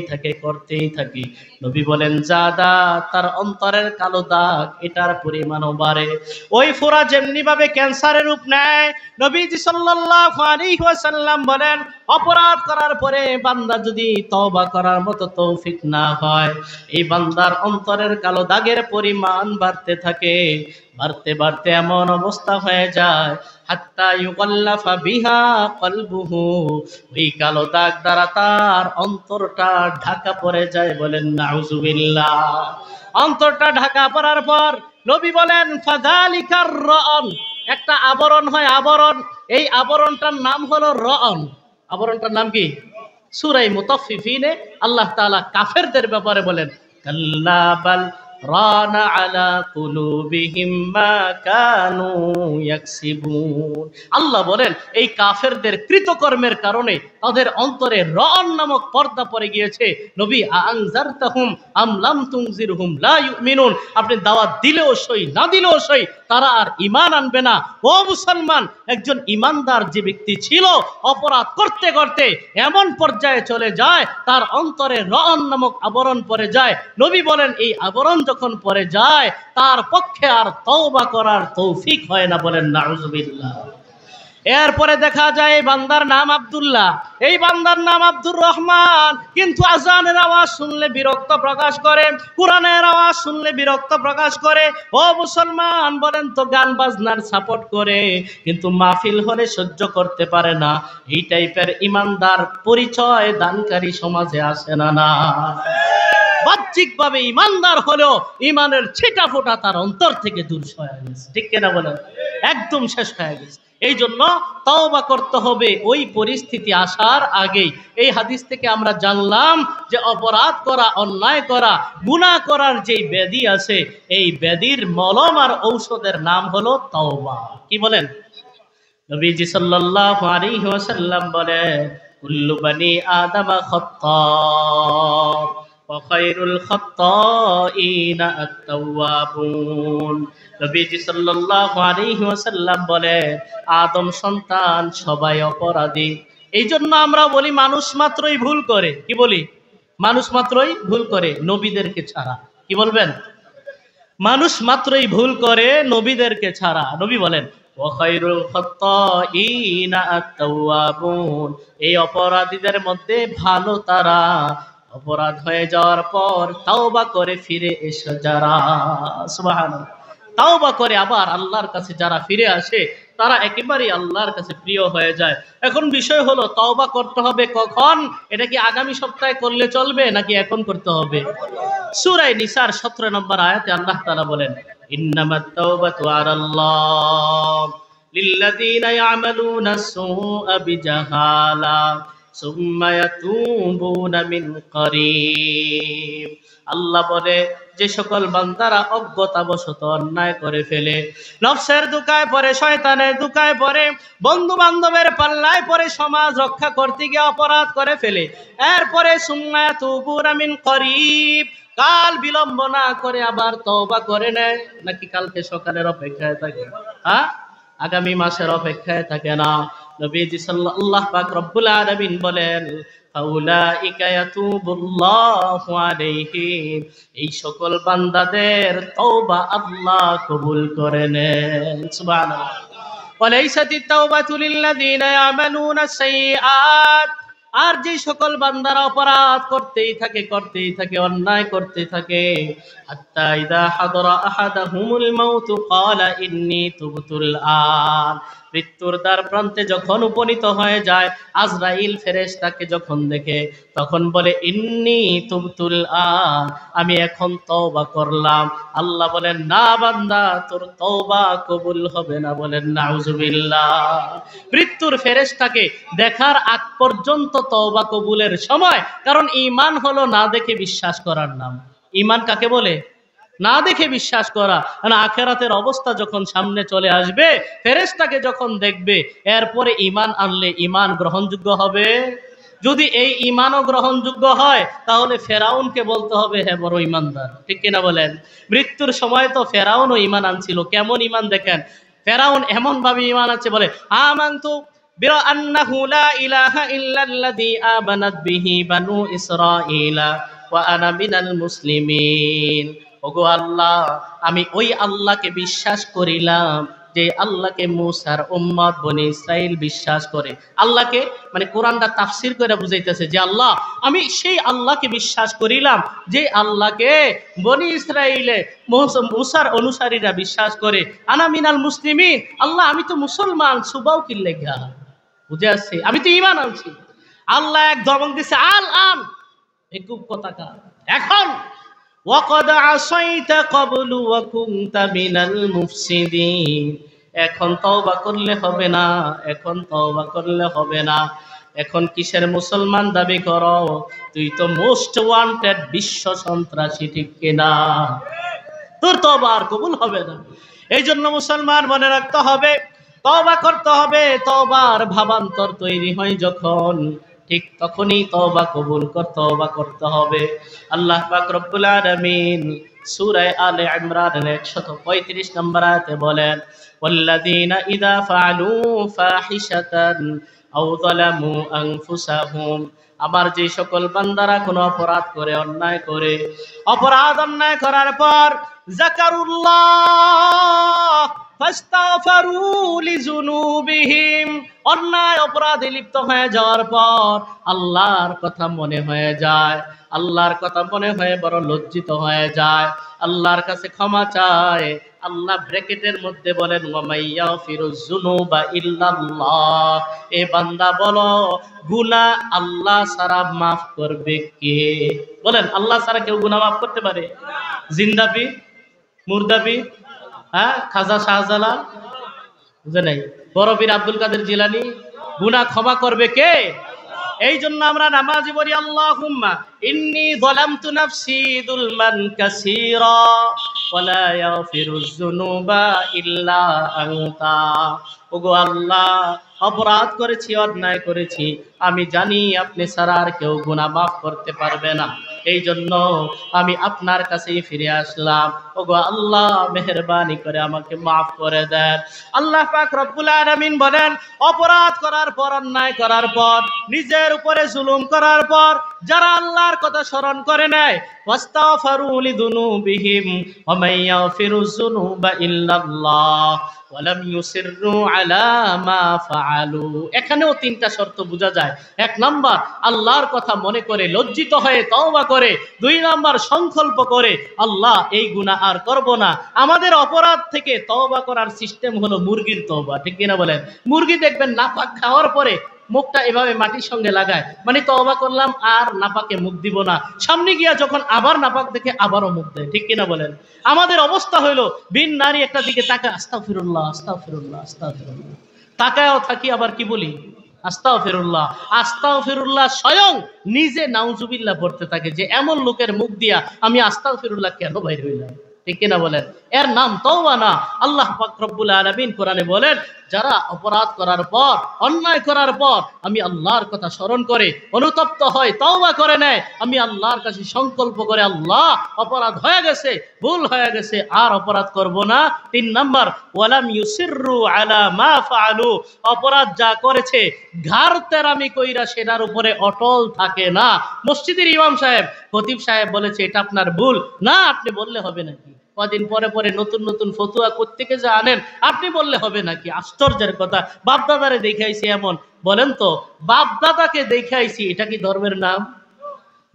থাকে, নবী বলেন জাদা, তার অন্তরের কালো দাগ এটার পরিমাণও বাড়ে। ওই ফোঁড়া যেমনি ভাবে ক্যান্সারের রূপ নেয়, নবীজি সাল্লাল্লাহু আলাইহি ওয়াসাল্লাম বলেন অপরাধ করার পরে বান্দা যদি তওবা করার মতো তৌফিক না হয়, এই বান্দার অন্তরের কালো দাগের পরিমাণ বাড়তে থাকে, বাড়তে বাড়তে এমন অবস্থা হয়ে যায় হাত্তা ইউকাল্লাফা বিহা কলবুহু, ওই কালো দাগ দ্বারা তার অন্তরটা ঢাকা পড়ে যায়। বলেন নাউজুবিল্লাহ। অন্তরটা ঢাকা পড়ার পর নবী বলেন ফাযালিকার রান, একটা আবরণ হয়, আবরণ। এই আবরণটার নাম হলো রান। আবরণটার নাম কি? সূরা মুতাফফিফিনে আল্লাহ তাআলা কাফেরদের ব্যাপারে বলেন কাল্লা বাল রানা আলা কুলুবিহিম মা কানু ইয়াকসিবুন। আল্লাহ বলেন এই কাফেরদের কৃতকর্মের কারণে তাদের অন্তরে রান নামক পর্দা পড়ে গিয়েছে। নবী আনজারতাহুম আম লাম তুনজিরহুম লা ইউমিনুন, আপনি দাওয়াত দিলেও সই, না দিলেও সই, তারা আর ঈমান আনবে না। ও মুসলমান, একজন ঈমানদার যে ব্যক্তি ছিল অপরাধ করতে করতে এমন পর্যায়ে চলে যায় তার অন্তরে রান নামক আবরণ পড়ে যায়। নবী বলেন এই আবরণ যখন পড়ে যায় তার পক্ষে আর তওবা করার তৌফিক হয় না। বলেন নাউজুবিল্লাহ। এরপরে দেখা যায় এই বান্দার নাম আব্দুল্লাহ, এই বান্দার নাম আব্দুর রহমান, কিন্তু আজানের আওয়াজ শুনলে বিরক্ত প্রকাশ করে, কোরআনের আওয়াজ শুনলে বিরক্ত প্রকাশ করে। ও মুসলমান, বলেন তো গান বাজনার সাপোর্ট করে, কিন্তু মাহফিল হলে সহ্য করতে পারে না। এই টাইপের ইমানদার পরিচয় দানকারী সমাজে আসে না। না, বাহ্যিকভাবে ইমানদার হলেও ইমানের ছিটা ফোটা তার অন্তর থেকে দূর হয়ে গেছে। ঠিক কিনা বলেন? একদম শেষ হয়ে গেছে। এই জন্য তওবা করতে হবে ওই পরিস্থিতি আসার আগেই। এই হাদিস থেকে আমরা জানলাম যে অপরাধ করা, অন্যায় করা, গুনাহ করার যেই ব্যাধি আছে, এই ব্যাধির মলম আর ঔষধের নাম হলো তওবা। কি বলেন? নবীজি সাল্লাল্লাহু আলাইহি ওয়াসাল্লাম বলেন কুল্লু বানি আদম খাত্তাব ওয়া খায়রুল খাত্তাইনা আত-তাওয়াবুন। নবীজি সাল্লাল্লাহু আলাইহি ওয়াসাল্লাম বলেন আদম সন্তান সবাই অপরাধী। এই জন্য আমরা বলি মানুষ মাত্রই ভুল করে। কি বলি? মানুষ মাত্রই ভুল করে, নবীদেরকে ছাড়া। কি বলবেন? মানুষ মাত্রই ভুল করে, নবীদেরকে ছাড়া। নবী বলেন ওয়া খায়রুল খাত্তাইনা আত-তাওয়াবুন, এই অপরাধীদের মধ্যে ভালো তারা অপরাধ হয়ে যাওয়ার পর তাওবা করে ফিরে এসে যারা, সুবহানাল্লাহ, তাওবা করে আবার আল্লাহর কাছে যারা ফিরে আসে তারা একেবারেই আল্লাহর কাছে প্রিয় হয়ে যায়। এখন বিষয় হলো তাওবা করতে হবে কখন? এটা কি আগামী সপ্তাহে করলে চলবে নাকি এখন করতে হবে? সূরা নিসার 17 নম্বর আয়াতে আল্লাহ তাআলা বলেন ইন্নামাত তাওবাতু আলাল্লাহ লিল্লাযীনা ইয়ামালুনা আস-সুআ বিজাহালা সুম্মা ইয়াতুবুনা মিন করিব। আল্লাহ বলে যে সকল বান্দারা অজ্ঞতাবশত অন্যায় করে ফেলে, নফসের দুকায় পড়ে, শয়তানের দুকায় পড়ে, বন্ধু বান্ধবের পাল্লায় পড়ে, সমাজ রক্ষা করতে গিয়ে অপরাধ করে ফেলে, এরপরে সুম্মা ইয়াতুবুনা মিন করিব, কাল বিলম্ব না করে আবার তওবা করে নেয়, নাকি কালকে সকালের অপেক্ষায় থাকে, আগামী মাসের অপেক্ষায় থাকে না। নবীজি সাল্লাল্লাহু পাক রব্বুল আলামিন বলেন ফাউলাইকা ইয়াতুবুল্লাহু আলাইহিম, এই সকল বান্দাদের তওবা আল্লাহ কবুল করে নেন। সুবহানাল্লাহ। ওয়ালাইসাতিত তাওবাতু লিল্লাযীনা ইয়ামালুনা আস-সাইয়্যাত, আর যে সকল বান্দারা অপরাধ করতেই থাকে, অন্যায় করতে থাকে, হাত্তা ইযা হাদারা আহাদাহুমুল মাউতু ক্বালা ইন্নী তুবতুল আন, মৃত্যুর দ্বার প্রান্তে যখন উপনীত হয়ে যায়, আজরাইল ফেরেশতাকে যখন দেখে তখন বলে ইন্নী তুবতুল আন, আমি এখন তওবা করলাম। আল্লাহ বলেন না বান্দা, তোর তওবা কবুল হবে না। বলেন নাউজুবিল্লাহ। মৃত্যুর ফেরেশতাকে দেখার আগ পর্যন্ত তওবা কবুলের সময়, কারণ ঈমান হলো না দেখে বিশ্বাস করার নাম। ঈমান কাকে বলে? না দেখে বিশ্বাস করা। আখিরাতের অবস্থা যখন সামনে চলে আসবে, ফেরেশতাকে যখন দেখবে, এরপরে ঈমান আনলে ঈমান গ্রহণযোগ্য হবে। যদি এই ঈমানও গ্রহণযোগ্য হয় তাহলে ফেরাউনকে বলতে হবে হ্যাঁ বড় ঈমানদার। ঠিক কিনা বলেন? মৃত্যুর সময় তো ফেরাউনও ঈমান আনছিল। কেমন ঈমান দেখেন, ফেরাউন এমন ভাবে ঈমান আছে, বলে আমানতু বিআন্নাহু লা ইলাহা ইল্লাল্লাযী আমানাত বিহি বানু ইসরাঈলা ওয়া আনা মিনাল মুসলিমিন। ওগো আল্লাহ, আমি ওই আল্লাহকে বিশ্বাস করিলাম যে আল্লাহকে মুসার উম্মত বনি ইসরাইল বিশ্বাস করে। আল্লাহকে মানে কোরআনটা তাফসীর করে বুঝাইতেছে যে আল্লাহ, আমি সেই আল্লাহকে বিশ্বাস করিলাম যে আল্লাহকে বনি ইসরাইলে মুসার অনুসারীরা বিশ্বাস করে। আনা মিনাল মুসলিমিন, আল্লাহ আমি তো মুসলমান, সুবাও কি লেখা বুঝে আসছে, আমি তো ঈমান আনছি। আল্লাহ এক ধমক দিছে, আল আন, একুব কথাকার, এখন ওয়াকাদ আসাইতা ক্বাবলু ওয়া কুনতা মিনাল মুফসিদিন, এখন তওবা করলে হবে না, এখন তওবা করলে হবে না। এখন কিসের মুসলমান দাবি করো? তুই তো মোস্ট ওয়ান্টেড বিশ্ব সন্ত্রাসী, ঠিক কিনা? তোর তওবা আর কবুল হবে না। এই জন্য মুসলমান মনে রাখতে হবে, তওবা করতে হবে। তওবার ভাবান্তর তৈরি হয় যখন, ঠিক তখনই তওবা কবুল তওবা করতে হবে। আল্লাহ পাক রব্বুল আলামিন সূরা আলে ইমরানের 135 নম্বর আয়াতে বলেন, ওয়াল্লাযীনা ইযা ফাআলু ফাহিশাতান আও যালামু আনফুসাহুম, আমার যে সকল বান্দারা কোনো অপরাধ করে, অন্যায় করে, অন্যায় করার পর যাকারুল্লাহ ফাস্তাগফারু লিযুনুবিহিম, অন্যায় অপরাধে লিপ্ত হয়ে যাওয়ার পর আল্লাহর কথা মনে হয়ে যায়, আল্লাহর কথা মনে হয়ে বড় লজ্জিত হয়ে যায়, আল্লাহর কাছে ক্ষমা চায়। আল্লাহ ব্র্যাকেটের মধ্যে বলেন, ওয়া মাইয়াগফিরুয যুনুবা ইল্লাল্লাহ, এ বান্দা বলো গুনাহ আল্লাহ ছাড়া মাফ করবে কে? বলেন, আল্লাহ ছাড়া কেউ গুনাহ মাফ করতে পারে? জিন্দাবি, মুর্দাবি, হ্যাঁ, খাজা শাহজালাল, বুঝে নাই, বড় পীর আব্দুল কাদের জিলানী, গুনাহ ক্ষমা করবে কে? এই জন্য আমরা নামাজি বলি, আল্লাহুম্মা ইন্নী যালামতু নাফসি যুলমান কাসীরা ওয়া লা ইয়াগফিরুয যুনুবা ইল্লা আনতা। ওগো আল্লাহ, অপরাধ করেছি, অন্যায় করেছি, আমি জানি আপনি ছাড়া আর কেউ গুনাহ মাফ করতে পারবে না। এই জন্য আমি আপনার কাছেই ফিরে আসলাম। ওগো আল্লাহ, মেহেরবানি করে আমাকে মাফ করে দেন। আল্লাহ পাক রব্বুল আলামিন বলেন, অপরাধ করার পর, অন্যায় করার পর, নিজের উপরে জুলুম করার পর যারা আল্লাহর কথা স্মরণ করে নেয়, ওয়াস্তাগফারু লিযুনুবিহিম ওয়া মাইয়াগফিরুয যুনুবা ইল্লাল্লাহ ওয়া লাম ইউসিররু আলা মা ফাআলু। এখানেও তিনটা শর্ত বোঝা যায়। এক নাম্বার, আল্লাহর কথা মনে করে লজ্জিত হয়ে তওবা করে। দুই নাম্বার, সংকল্প করে আল্লাহ এই গুনাহ আর করব না। আমাদের অপরাধ থেকে তওবা করার সিস্টেম হলো মুরগির তওবা, ঠিক কিনা বলেন? মুরগি দেখবেন নাপাক খাওয়ার পরে মুখটা এভাবে মাটির সঙ্গে লাগায়, মানে তওবা করলাম আর নাপাকে মুখ দিব না। সামনে গিয়া যখন আবার নাপাক দেখে আবারও মুখ দেয়, ঠিক কিনা বলেন? আমাদের অবস্থা হইলো বিন নারী একটা দিকে তাকায়, আস্তাগফিরুল্লাহ আস্তাগফিরুল্লাহ আস্তাগফিরুল্লাহ, তাকায়ও থাকি, আবার কি বলি? আস্তাগফিরুল্লাহ আস্তাগফিরুল্লাহ। স্বয়ং নিজে নাউজুবিল্লাহ পড়তে থাকে যে এমন লোকের মুখ দিয়া আমি আস্তাগফিরুল্লাহ কেন বাইর হইলাম, ঠিক কিনা বলেন? এর নাম তওবা না। আল্লাহ পাক রব্বুল আলামিন কোরআনে বলেন, যারা অপরাধ করার পর, অন্যায় করার পর আমি আল্লাহর কথা স্মরণ করে অনুতপ্ত হয়, তওবা করে নেয়, আমি আল্লাহর কাছে সংকল্প করে, আল্লাহ অপরাধ হয়ে গেছে, ভুল হয়ে গেছে, আর অপরাধ করব না। তিন নাম্বার, ওয়ালাম ইউসিররু আলা মা ফাআলু, অপরাধ যা করেছে ঘাড় তেরামি কইরা সেটার উপরে অটল থাকে না। মসজিদের ইমাম সাহেব, খতিব সাহেব বলেছে এটা আপনার ভুল, না আপনি বললে হবে নাকি? কদিন পরে পরে নতুন নতুন ফতুয়া কোত্থেকে যে আনেন, আপনি বললে হবে নাকি? আশ্চর্যের কথা। বাপদাদারে দেখাইছি এমন, বলেন তো বাপদাদাকে দেখাইছি, এটা কি ধর্মের নাম?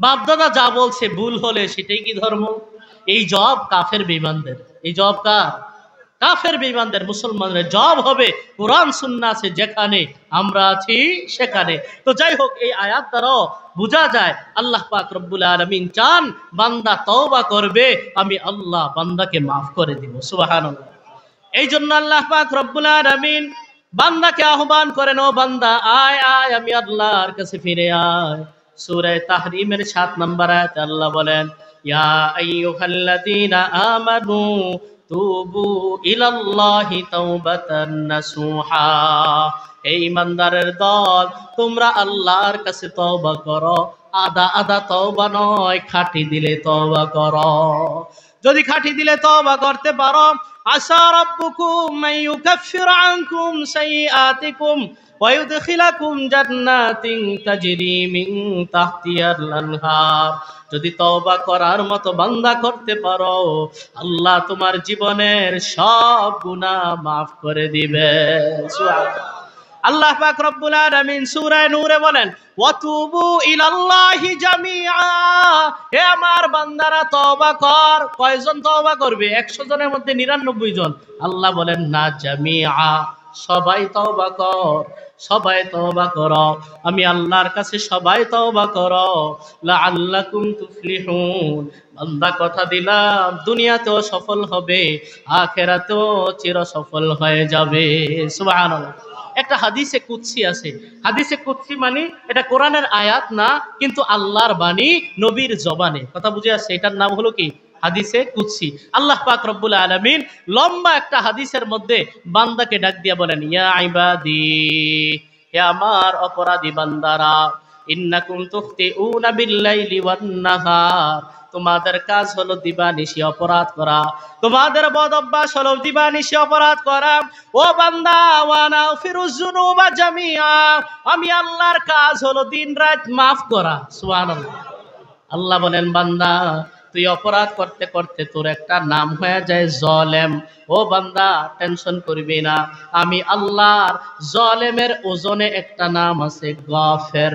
বাপদাদা যা বলছে ভুল হলে সেটাই কি ধর্ম? এই জব কাফের বেঈমানদের। এই জব কার? কাফের বেঈমানদের। মুসলমানদের জব হবে কোরআন সুন্নাহ আছে যেখানে, আমরা আছি সেখানে। তো যাই হোক, এই আয়াত দ্বারাও বোঝা যায় আল্লাহ পাক রব্বুল আলামিন চান বান্দা তওবা করবে, আমি আল্লাহ বান্দাকে মাফ করে দিব। সুবহানাল্লাহ। এই জন্য আল্লাহ পাক রব্বুল আলামিন বান্দাকে আহ্বান করেন, ও বান্দা আয় আয়, আমি আল্লাহর কাছে ফিরে আয়। সূরা তাহরিমের 7 নম্বর আয়াতে আল্লাহ বলেন, ইয়া আইয়ুহাল্লাযীনা আমানু তুবু ইলাল্লাহি তাওবাতান নাসুহা, হে ঈমানদারের দল, তোমরা আল্লাহর কাছে তওবা করো, আদা আদা তওবা নয়, খাঁটি দিলে তওবা করো। যদি খাঁটি দিলে তওবা করতে পারো, আসা রাব্বুকুম মাইয়ুকাফির আনকুম সাইয়্যাতিকুম ওয়া ইউদখিলাকুম জান্নাতিন তাজরি মিন তাহতিহাল আনহার। যদি তওবা করার মতো বান্দা করতে পারো, আল্লাহ তোমার জীবনের সব গুনাহ মাফ করে দিবে। সুবহানাল্লাহ। আল্লাহ পাক রব্বুল আলামিন সূরা নূরে বলেন, ওয়াতুবু ইলাল্লাহি জামিআ। হে আমার বান্দারা তওবা কর। কয়জন তওবা করবে? 100 জনের মধ্যে 99 জন। আল্লাহ বলেন না, জামিআ, সবাই তওবা কর, সবাই তওবা করো। আমি আল্লাহর কাছে সবাই তওবা করো, লাআল্লাকুম তুফলিহুন। বান্দা কথা দিলাম, দুনিয়াতেও সফল হবে, আখিরাতেও চির সফল হয়ে যাবে। সুবহানাল্লাহ। একটা হাদিসে কুদসি আছে। হাদিসে কুদসি মানে এটা কোরআনের আয়াত না, কিন্তু আল্লাহর বাণী নবীর জবানে। কথা বুঝে আসছে? এটার নাম হলো কি? হাদিসে কুদসি। আল্লাহ পাক রব্বুল আলামিন লম্বা একটা হাদিসের মধ্যে বান্দাকে ডাক দিয়া বলেন, ইয়া ইবাদি, হে আমার অপরাধী বান্দারা, ইন্নাকুম তুখতিউনা বিল্লাইলি ওয়ান নাহার। তোমাদের কাজ হলো দিবানিশি অপরাধ করা, তোমাদের বদ অভ্যাস হলো দিবানিশি অপরাধ করা। ও বান্দা, ওয়ানা ফিরুজ যুনুবা জামিআ, আমি আল্লাহর কাজ হলো দিন রাত মাফ করা। সুবহানাল্লাহ। আল্লাহ বলেন, বান্দা তুই অপরাধ করতে করতে তোর একটা নাম হয়ে যায় জলেম। ও বান্দা, টেনশন করবি না, আমি আল্লাহর জলেমের ওজনে একটা নাম আছে, গফের।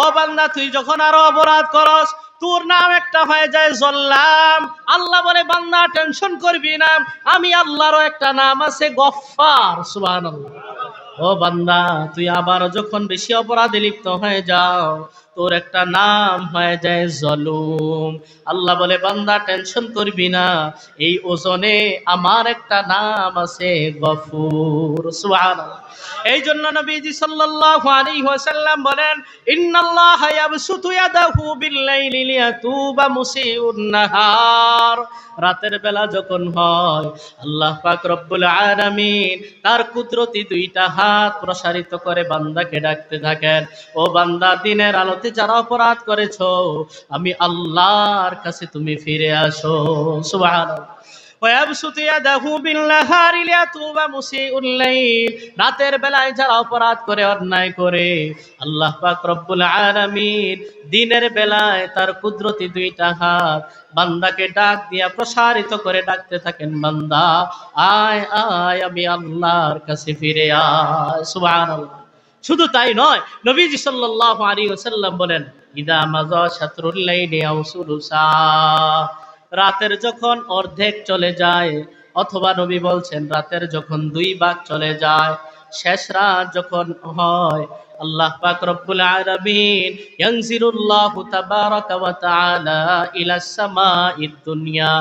ও বান্দা, তুই যখন আরো অপরাধ করস, তোর নাম একটা হয়ে যায় জল্লাম। আল্লাহ বলে, বান্দা টেনশন করবি না, আমি আল্লাহরও একটা নাম আছে, গফফার। সুবহানাল্লাহ। ও বান্দা, তুই আবার যখন বেশি অপরাধে লিপ্ত হয়ে যাও, তোর একটা নাম হয়ে যায় জলুম। আল্লাহ বলে, বান্দা টেনশন করবি না, এই ওজনে আমার একটা নাম আছে, গফুর। সুবহানাল্লাহ। এই জন্য নবীজি সাল্লাল্লাহু আলাইহি ওয়াসাল্লাম বলেন, ইন্নাল্লাহা ইয়াবসুতু ইয়াদাহু বিল্লাইলি লিয়াতুবা মুসিউন নাহার। রাতের বেলা যখন হয়, আল্লাহ পাক রব্বুল আলামিন তার কুদরতি দুইটা হাত প্রসারিত করে বান্দাকে ডাকতে থাকেন, ও বান্দা, দিনের আলোতে যারা অপরাধ করেছো, আমি আল্লাহর কাছে তুমি ফিরে আসো। সুবহানাল্লাহ। ওয়াবসুতু ইয়াদাহু বিন-নাহারি লিয়াতুবা মুসিউল লাইল। রাতের বেলায় যারা অপরাধ করে, অন্যায় করে, আল্লাহ পাক রব্বুল আলামিন দিনের বেলায় তার কুদরতি দুইটা হাত বান্দাকে ডাক দিয়া প্রসারিত করে ডাকতে থাকেন, বান্দা আয় আয়, আমি আল্লাহর কাছে ফিরে আয়। সুবহানাল্লাহ। শুধু তাই নয়, নবীজি সাল্লাল্লাহু আলাইহি ওয়াসাল্লাম বলেন, ইদা মাজা শাতরুল লাইলি আও সুলুসা। রাতের যখন অর্ধেক চলে যায়, অথবা নবী বলছেন রাতের যখন 2 ভাগ চলে যায়, শেষ রাত যখন হয়, আল্লাহ পাক রব্বুল আলামিন ইয়ানজিরুল্লাহু তাবারাকা ওয়া তাআলা ইলাস সামাঈদ দুনিয়া।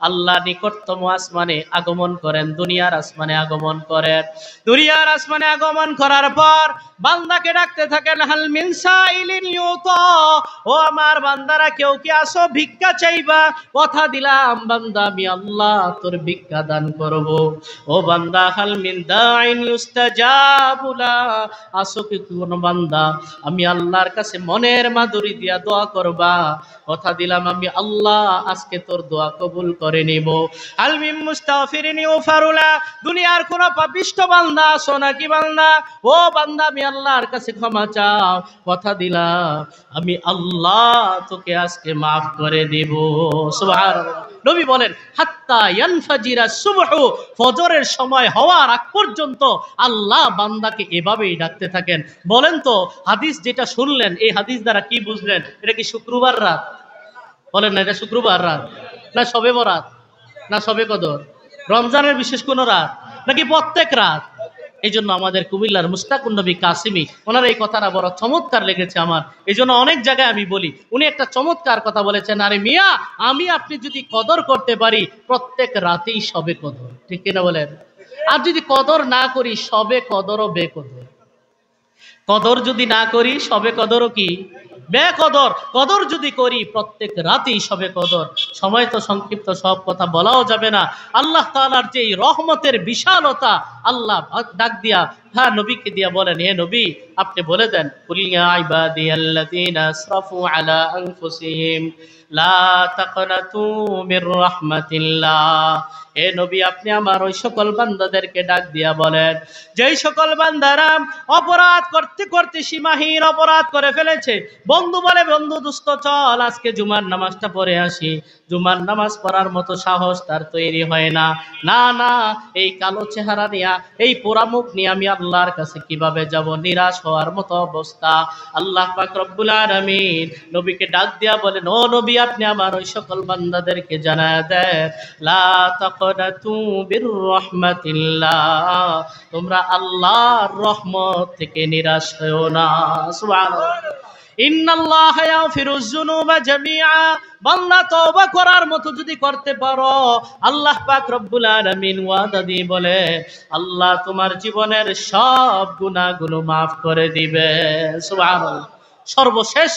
আল্লাহ নিকটতম আসমানে আগমন করেন, দুনিয়ার আসমানে আগমন করেন। দুনিয়ার আসমানে আগমন করার পর বান্দাকে ডাকতে থাকেন, হাল মিন সাইলিন ইউতা। ও আমার বান্দারা, কেউ কি আসো ভিক্ষা চাইবা? কথা দিলাম বান্দা, আমি আল্লাহ তোর ভিক্ষা দান করব। ও বান্দা, হাল মিন দাইন ইউস্তাজাবু লা। আসো কি কোন বান্দা, আমি আল্লাহর কাছে মনের মাধুরী দিয়া দোয়া করবা? কথা দিলাম আমি আল্লাহ আজকে তোর দোয়া কবুল করে নিব। হাল মিন মুস্তাগফিরিন ইউফারুলা। দুনিয়ার কোন পাপিষ্ঠ বান্দা আসো নাকি বান্দা? ও বান্দা, আমি আল্লাহর কাছে ক্ষমা চাও। কথা দিলাম আমি আল্লাহ তোকে আজকে মাফ করে দেব। সুবহানাল্লাহ। নবী বলেন, হাত্তা ইয়ানফাজিরা সুবহু। ফজরের সময় হওয়ার আগ পর্যন্ত আল্লাহ বান্দাকে এভাবেই ডাকতে থাকেন। বলেন তো, হাদিস যেটা শুনলেন, এই হাদিস দ্বারা কি বুঝলেন? এটা কি শুক্রবার রাত? বলেন না, এটা শুক্রবার রাত না শবে বরাত না শবে কদর, রমজানের বিশেষ কোন রাত, নাকি প্রত্যেক রাত? এই জন্য আমাদের কুমিল্লার মুস্তাকুন নবী কাসিমি, ওনার এই কথাটা বড় চমৎকার লেগেছে আমার। এই জন্য অনেক জায়গায় আমি বলি, উনি একটা চমৎকার কথা বলেছেন, আরে মিয়া, আমি আপনি যদি কদর করতে পারি, প্রত্যেক রাতেই শবে কদর। ঠিক কিনা বলেন? আর যদি কদর না করি, শবে কদরও বেকদর। কদর যদি না করি, শবে কদরও কি বেকদর। কদর যদি করি, প্রত্যেক রাতেই শবে কদর। সময় তো সংক্ষিপ্ত, সব কথা বলাও যাবে না। আল্লাহ তাআলার যে রহমতের বিশালতা, আল্লাহ ডাক দিয়া হ্যাঁ নবীকে দিয়া বলেন, হে নবী আপনি বলে দেন, কুল ইয়া ইবাদিয়াল্লাযীনা আসরাফু আলা আনফুসিহিম লা তাকনাতু মির রাহমাতিল্লাহ। হে নবী আপনি আমার ওই সকল বান্দাদেরকে ডাক দিয়া বলেন, যেই সকল বান্দারা অপরাধ করতে করতে সীমাহীন অপরাধ করে ফেলেছে, বন্ধু বলে বন্ধু দোস্ত চল আজকে জুমার নামাজটা পড়ে আসি, জুমার নামাজ পড়ার মতো সাহস তার তৈরি হয় না। না না, এই কালো চেহারা নিয়ে, এই পোড়া মুখ নিয়ে আমি আল্লাহর কাছে কিভাবে যাব, নিরাশ হওয়ার মতো অবস্থা। আল্লাহ পাক রব্বুল আলামিন নবীকে ডাক দিয়া বলেন, ও নবী আপনি আমার ওই সকল বান্দাদেরকে জানায় দেন, লা তাকনাতু বির রাহমাতিল্লাহ, তোমরা আল্লাহর রহমত থেকে নিরাশ হও না। সুবহানাল্লাহ। ইন্নাল্লাহা ইয়াগফিরুয যুনুবা জামিআ, বান্দা তওবা করার মতো যদি করতে পারো, আল্লাহ পাক রব্বুল আলামিন ওয়াদা দিয়ে বলে আল্লাহ তোমার জীবনের সব গুনাহগুলো মাফ করে দিবে। সুবহানাল্লাহ। সর্বশেষ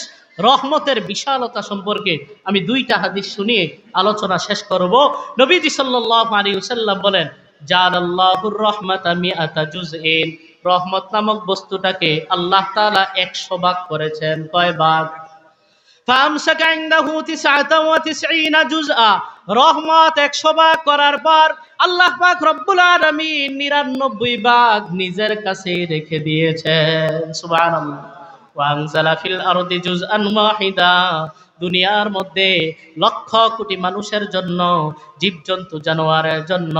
রহমতের বিশালতা সম্পর্কে আমি দুইটা হাদিস শুনিয়ে আলোচনা শেষ করব। নবীজি সাল্লাল্লাহু আলাইহি ওয়াসাল্লাম বলেন, জাআলাল্লাহুর রাহমাতা মিআতা জুজইন, রহমত নামক বস্তুটাকে আল্লাহ তাআলা 100 ভাগ করেছেন। কয় ভাগ? ফামসাকা ইনদাহু 99 জুজআ, রহমত 100 ভাগ করার পর আল্লাহ পাক রব্বুল আলামিন 99 ভাগ নিজের কাছে রেখে দিয়েছেন। সুবহানাল্লাহ। ওয়া আনজালা ফিল আরদি জুজআন ওয়াহিদা, দুনিয়ার মধ্যে লক্ষ কোটি মানুষের জন্য, জীবজন্তু জানোয়ারের জন্য,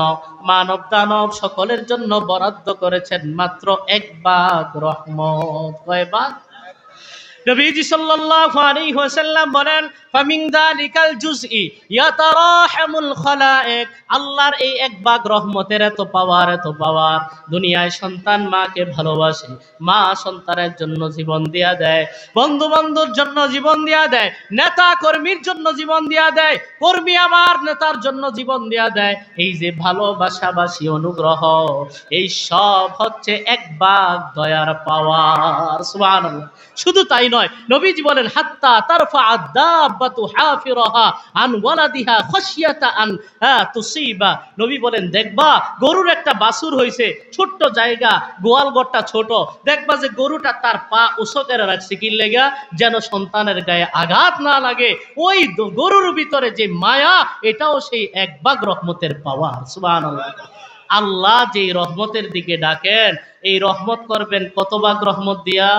মানব দানব সকলের জন্য বরাদ্দ করেছেন মাত্র 1 ভাগ রহমত। কয় ভাগ? নবীজি সাল্লাল্লাহু আলাইহি ওয়াসাল্লাম বলেন, ফামিন যালিকাল জুজই ইয়াতারাহামুল খালায়েক, আল্লাহর এই 1 ভাগ রহমতের এত পাওয়ার, দুনিয়ায় সন্তান মাকে ভালোবাসে, মা সন্তানের জন্য জীবন দিয়া দেয়, বন্ধু বান্ধবের জন্য জীবন দিয়া দেয়, নেতা কর্মীর জন্য জীবন দিয়া দেয়, কর্মী আমার নেতার জন্য জীবন দিয়া দেয়। এই যে ভালোবাসাবাসী অনুগ্রহ, এই সব হচ্ছে 1 ভাগ দয়ার পাওয়ার। সুবহানাল্লাহ। শুধু তাই নয়, নবীজি বলেন, হাত্তা তারফা আদ-দাব্বাতু হাফিরাহা আন ওয়ালাদিহা খাশিয়াতা আন তুসিবা, নবী বলেন দেখবা গরুর একটা বাছুর হইছে, ছোট্ট জায়গা, গোয়াল ঘরটা ছোট, দেখবা যে গরুটা তার পা উঁচু করে রাখছে কি লাগা, যেন সন্তানের গায়ে আঘাত না লাগে। ওই গরুর ভিতরে যে মায়া, এটাও সেই 1 ভাগ রহমতের পাওয়ার। সুবহানাল্লাহ। আল্লাহ যে রহমতের দিকে ডাকেন, এই রহমত করবেন কত ভাগ রহমত দিয়া?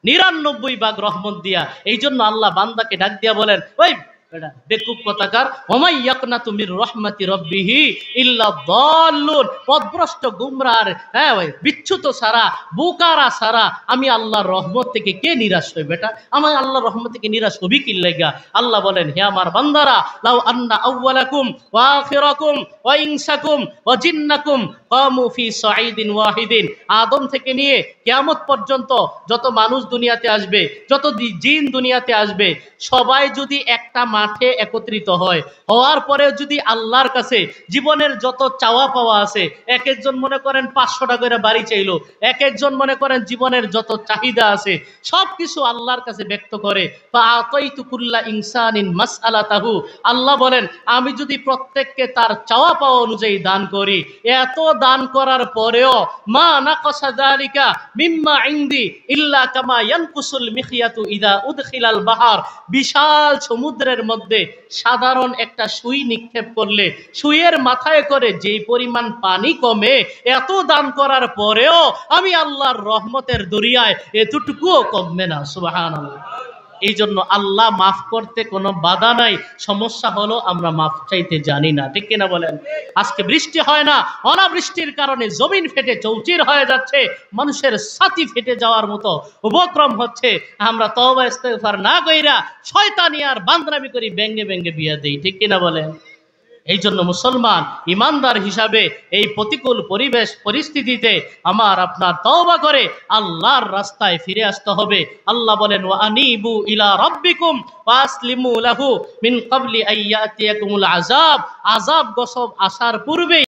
99 ভাগ রহমত দিয়া। এই জন্য আল্লাহ বান্দাকে ডাক দিয়া বলেন, ওই বেটা বেকুব কথাকার, ওমাই ইয়াকনাতু মির রাহমাতি রাব্বিহি ইল্লা দাল্লুন, পথভ্রষ্ট গুমরার, হ্যাঁ ওই বিচ্যুত সারা, বোকারা সারা আমি আল্লাহর রহমত থেকে কে নিরাশ হয়? বেটা আমার আল্লাহর রহমত থেকে নিরাশ হবি কি লাগা? আল্লাহ বলেন, হে আমার বান্দারা, লাউ আন্না আউওয়ালাকুম ওয়া আখিরাকুম ওয়া ইনসাকুম ওয়া জিন্নাকুম কামু ফি সাঈদিন ওয়াহিদিন, আদম থেকে নিয়ে কিয়ামত পর্যন্ত যত মানুষ দুনিয়াতে আসবে, যত জিন দুনিয়াতে আসবে, সবাই যদি একটা মাঠে একত্রিত হয়, হওয়ার পরে যদি আল্লাহর কাছে জীবনের যত চাওয়া পাওয়া আছে, এক একজন মনে করেন 500 টাকা করে বাড়ি চাইলো, এক একজন মনে করেন জীবনের যত চাহিদা আছে সবকিছু আল্লাহর কাছে ব্যক্ত করে, ফাআতাইতু কুল্লা ইনসানিন মাসআলাতাহু, আল্লাহ বলেন আমি যদি প্রত্যেককে তার চাওয়া পাওয়া অনুযায়ী দান করি, এত দান করার পরেও মা নাকাসা যালিকা মিম্মা ইনদি ইল্লা কামা ইয়ানকুসুল মিখিয়াতু ইদা উদখিলাল বাহার, বিশাল সমুদ্রের মধ্যে সাধারণ একটা সুই নিক্ষেপ করলে সুইয়ের মাথায় করে যেই পরিমাণ পানি কমে, এত দান করার পরেও আমি আল্লাহর রহমতের দরিয়ায় এতটুকুও কমবে না। সুবহানাল্লাহ। এই জন্য আল্লাহ মাফ করতে কোনো বাধা নাই, সমস্যা হলো আমরা মাফ চাইতে জানি না। ঠিক কিনা বলেন? আজকে বৃষ্টি হয় না, অনাবৃষ্টির কারণে জমিন ফেটে চৌচির হয়ে যাচ্ছে, মানুষের ছাতি ফেটে যাওয়ার মতো উপক্রম হচ্ছে, আমরা তওবা ইস্তেগফার না কইরা শয়তানি আর বান্দরামি করি, ব্যঙ্গে ব্যঙ্গে বিয়ে দেই। ঠিক কিনা বলেন? এই জন্য মুসলমান ইমানদার হিসাবে এই প্রতিকূল পরিবেশ পরিস্থিতিতে আমার আপনার তওবা করে আল্লাহর রাস্তায় ফিরে আসতে হবে। আল্লাহ বলেন, ওয়া আনিবু ইলা রাব্বিকুম ওয়াসলিমু লাহু মিন ক্বাবলি আইয়াতিয়াকুমুল আযাব, আযাব গজব আসার পূর্বে